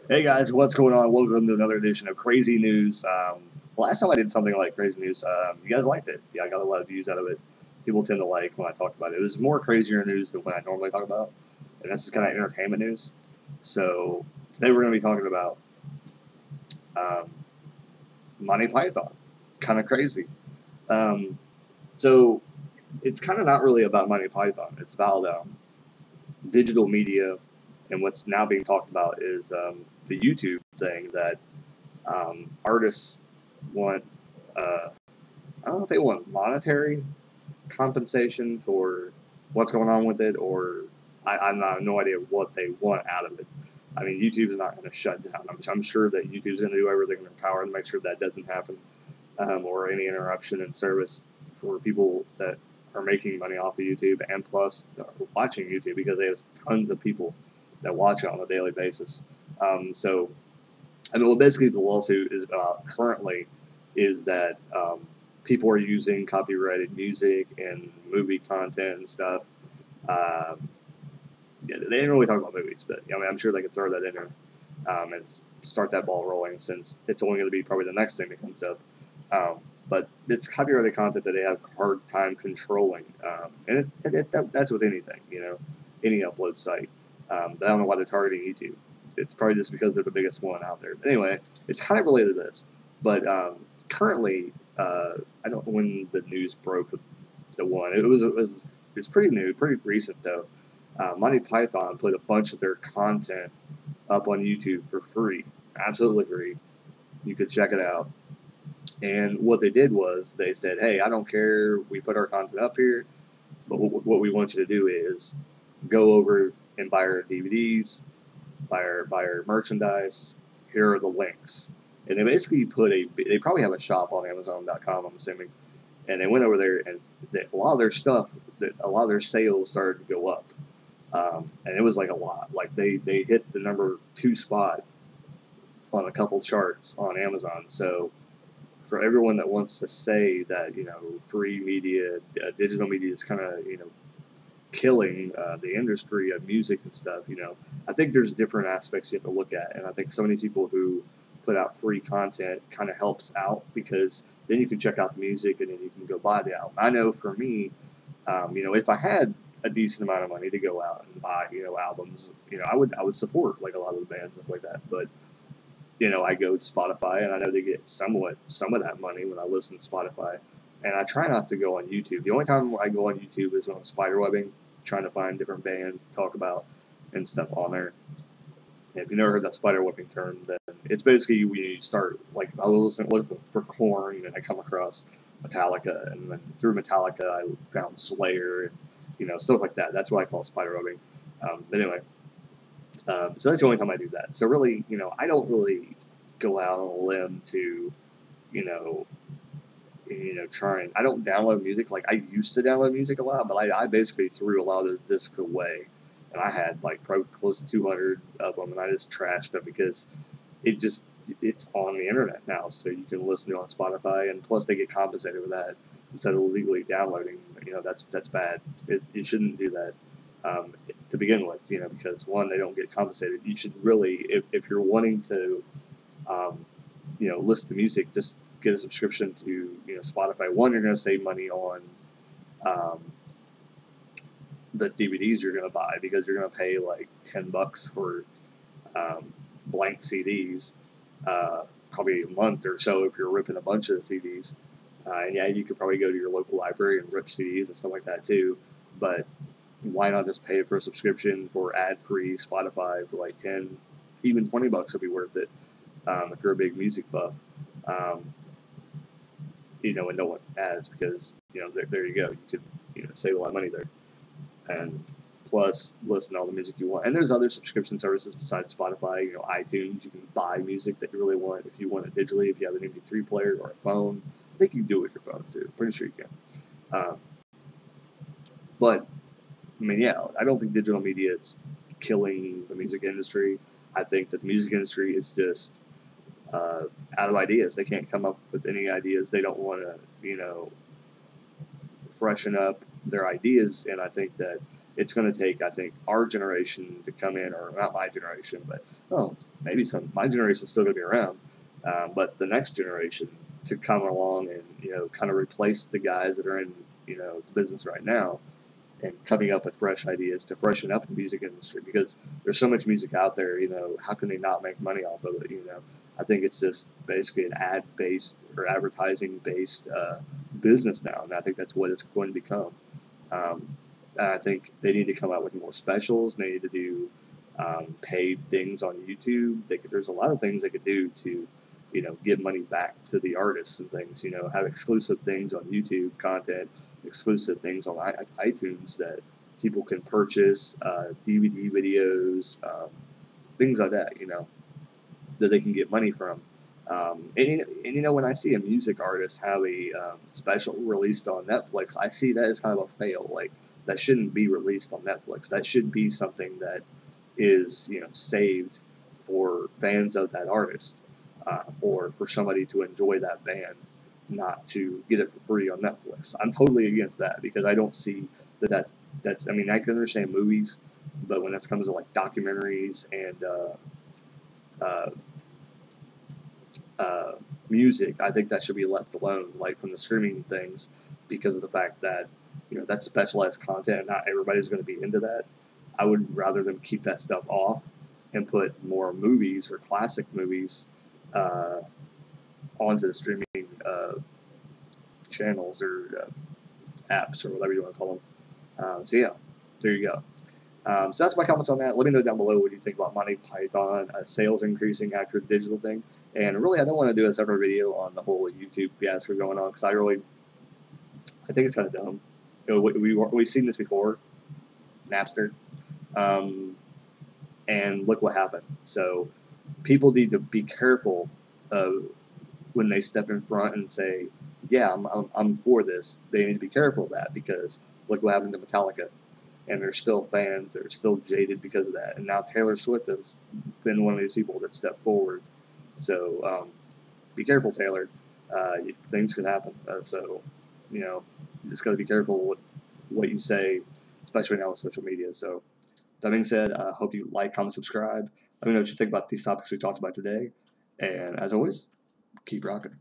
Hey guys, what's going on? Welcome to another edition of Crazy News. Last time I did something like Crazy News, you guys liked it. Yeah, I got a lot of views out of it. People tend to like when I talked about it. It was more crazier news than what I normally talk about, and this is kind of entertainment news. So today we're going to be talking about um, Monty Python. Kind of crazy. Um, so it's kind of not really about Monty Python. It's about digital media, and what's now being talked about is the YouTube thing that artists want. I don't know if they want monetary compensation for what's going on with it, or I'm not no idea what they want out of it. I mean, YouTube's not going to shut down. I'm sure that YouTube's going to do everything in their power to make sure that doesn't happen, or any interruption in service for people that are making money off of YouTube and plus watching YouTube, because they have tons of people that watch it on a daily basis. So, I mean, well, basically the lawsuit is about currently is that people are using copyrighted music and movie content and stuff. Um, yeah, they didn't really talk about movies, but I mean, I'm sure they could throw that in there and start that ball rolling, since it's only going to be probably the next thing that comes up. But it's copyrighted content that they have a hard time controlling, and that's with anything, any upload site. I don't know why they're targeting YouTube. It's probably just because they're the biggest one out there. But anyway, it's kind of related to this. But currently, I don't know when the news broke with the one. It's pretty new, pretty recent though. Monty Python put a bunch of their content up on YouTube for free, absolutely free. You could check it out. And what they did was they said, "Hey, I don't care. We put our content up here, but what we want you to do is go over and buy our DVDs, buy our merchandise. Here are the links." And they basically they probably have a shop on Amazon.com, I'm assuming. And they went over there, and a lot of their stuff, a lot of their sales started to go up. And it was like a lot. Like they hit the number 2 spot on a couple charts on Amazon. So for everyone that wants to say that free media, digital media is kind of killing the industry of music and stuff, I think there's different aspects you have to look at, and I think so many people who put out free content kind of helps out, because then you can check out the music and then you can go buy the album. I know for me, if I had a decent amount of money to go out and buy albums, I would support like a lot of the bands and stuff like that, but I go to Spotify, and I know they get some of that money when I listen to Spotify. And I try not to go on YouTube. The only time I go on YouTube is when I'm spiderwebbing, trying to find different bands to talk about and stuff on there. And if you've never heard that spiderwebbing term, then it's basically when you start, like, I was looking for Korn, and I come across Metallica, and then through Metallica I found Slayer, and stuff like that. That's what I call spiderwebbing. But anyway, so that's the only time I do that. So really, I don't really go out on a limb to, you know, trying. I don't download music. Like, I used to download music a lot, but I basically threw a lot of those discs away. And I had like probably close to 200 of them, and I just trashed them because it's on the internet now, so you can listen to it on Spotify, and plus they get compensated for that instead of illegally downloading. That's bad. You shouldn't do that. To begin with, because one, they don't get compensated. You should really, if you're wanting to, listen to music, just get a subscription to, Spotify. One, you're going to save money on the DVDs you're going to buy, because you're going to pay like $10 for blank CDs, probably a month or so if you're ripping a bunch of the CDs. And yeah, you could probably go to your local library and rip CDs and stuff like that too. But why not just pay for a subscription for ad-free Spotify for like 10, even $20 would be worth it, if you're a big music buff. And no one ads, because there you go. You could save a lot of money there, and plus listen to all the music you want. And there's other subscription services besides Spotify. iTunes. You can buy music that you really want if you want it digitally. If you have an MP3 player or a phone, I think you can do it with your phone too. Pretty sure you can. But I mean, yeah, I don't think digital media is killing the music industry. I think that the music industry is just out of ideas. They can't come up with any ideas. They don't want to, freshen up their ideas. And I think that it's going to take, I think, our generation to come in, or not my generation, but maybe my generation is still going to be around, but the next generation to come along and kind of replace the guys that are in the business right now, and coming up with fresh ideas to freshen up the music industry, because there's so much music out there. How can they not make money off of it? I think it's just basically an ad-based or advertising-based business now, and I think that's what it's going to become. Um, I think they need to come out with more specials. They need to do paid things on YouTube. There's a lot of things they could do to, get money back to the artists and things. Have exclusive things on YouTube content, exclusive things on iTunes that people can purchase, DVD videos, things like that. That they can get money from. When I see a music artist have a special released on Netflix, I see that as kind of a fail. Like, that shouldn't be released on Netflix. That should be something that is, saved for fans of that artist, or for somebody to enjoy that band, not to get it for free on Netflix. I'm totally against that, because I don't see that's. I mean, I can understand movies, but when it comes to like documentaries and uh, music, I think that should be left alone, like from the streaming things, because of the fact that that's specialized content, and not everybody's going to be into that. I would rather them keep that stuff off and put more movies or classic movies uh, onto the streaming channels or apps, or whatever you want to call them. So yeah, there you go. So that's my comments on that. Let me know down below what you think about Monty Python sales increasing after the digital thing. And really, I don't want to do a separate video on the whole YouTube fiasco going on, because I think it's kind of dumb. We've seen this before, Napster, and look what happened. So people need to be careful when they step in front and say, "Yeah, I'm for this." They need to be careful of that, because look what happened to Metallica. And they're still fans. They're still jaded because of that. And now Taylor Swift has been one of these people that stepped forward. So be careful, Taylor. Things could happen. So you just got to be careful what you say, especially now with social media. So that being said, I hope you like, comment, subscribe. Let me know what you think about these topics we talked about today. And as always, keep rocking.